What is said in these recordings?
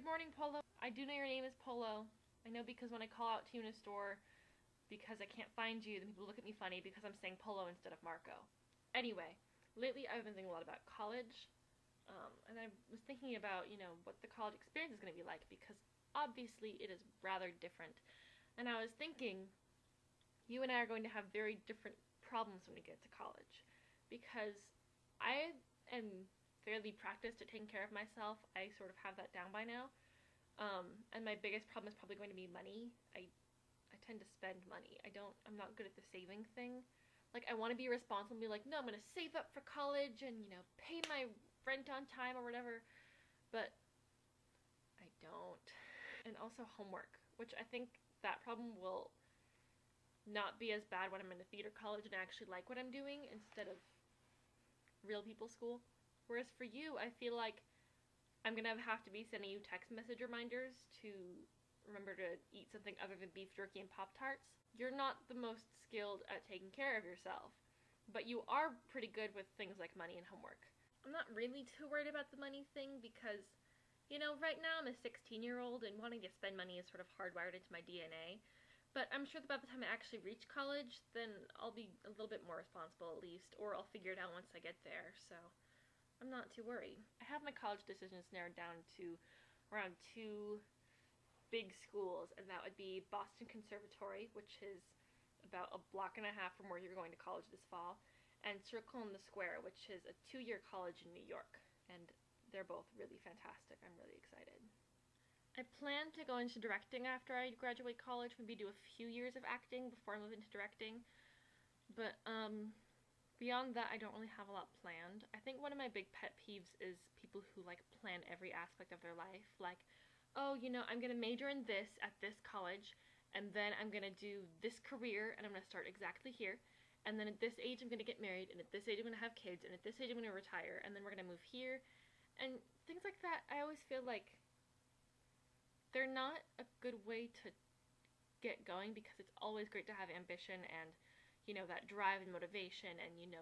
morning, Polo. I do know your name is Polo. I know because when I call out to you in a store because I can't find you, then people look at me funny because I'm saying Polo instead of Marco. Anyway, lately I've been thinking a lot about college, and I was thinking about, what the college experience is going to be like because obviously it is rather different. And I was thinking, you and I are going to have very different problems when we get to college because I am fairly practiced at taking care of myself. I sort of have that down by now. And my biggest problem is probably going to be money. I tend to spend money. I'm not good at the saving thing. Like, I want to be responsible and be like, no, I'm going to save up for college and, pay my rent on time or whatever. But I don't. And also homework, which I think that problem will not be as bad when I'm in a theater college and I actually like what I'm doing instead of real people school. Whereas for you, I feel like I'm gonna have to be sending you text message reminders to remember to eat something other than beef jerky and Pop-Tarts. You're not the most skilled at taking care of yourself, but you are pretty good with things like money and homework. I'm not really too worried about the money thing because, right now I'm a 16-year-old and wanting to spend money is sort of hardwired into my DNA. But I'm sure that by the time I actually reach college, then I'll be a little bit more responsible at least, or I'll figure it out once I get there, so I'm not too worried. I have my college decisions narrowed down to around two big schools, and that would be Boston Conservatory, which is about a block and a half from where you're going to college this fall, and Circle in the Square, which is a 2-year college in New York, and they're both really fantastic. I'm really excited. I plan to go into directing after I graduate college, maybe do a few years of acting before I move into directing. But beyond that, I don't really have a lot planned. I think one of my big pet peeves is people who plan every aspect of their life. Like, oh, I'm gonna major in this at this college, and then I'm gonna do this career, and I'm gonna start exactly here. And then at this age, I'm gonna get married, and at this age, I'm gonna have kids, and at this age, I'm gonna retire, and then we're gonna move here. And things like that, I always feel like they're not a good way to get going because it's always great to have ambition and, that drive and motivation and, you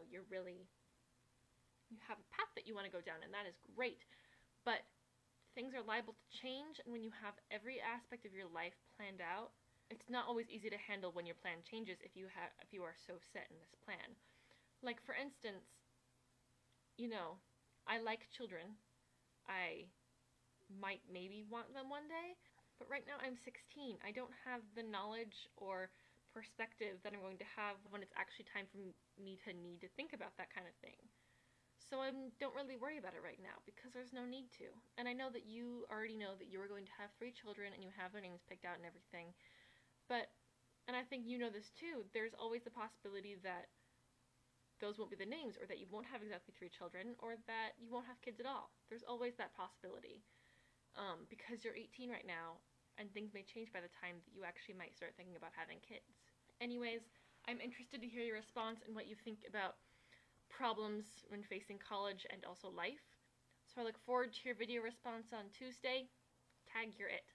have a path that you want to go down and that is great. But things are liable to change, and when you have every aspect of your life planned out, it's not always easy to handle when your plan changes if you are so set in this plan. Like, for instance, I like children. I might maybe want them one day, but right now I'm 16. I don't have the knowledge or perspective that I'm going to have when it's actually time for me to need to think about that kind of thing. So I don't really worry about it right now because there's no need to. And I know that you already know that you are going to have 3 children and you have their names picked out and everything. But, and I think you know this too, there's always the possibility that those won't be the names, or that you won't have exactly 3 children, or that you won't have kids at all. There's always that possibility. Because you're 18 right now, and things may change by the time that you actually might start thinking about having kids. Anyways, I'm interested to hear your response and what you think about problems when facing college and also life. So I look forward to your video response on Tuesday. Tag, you're it.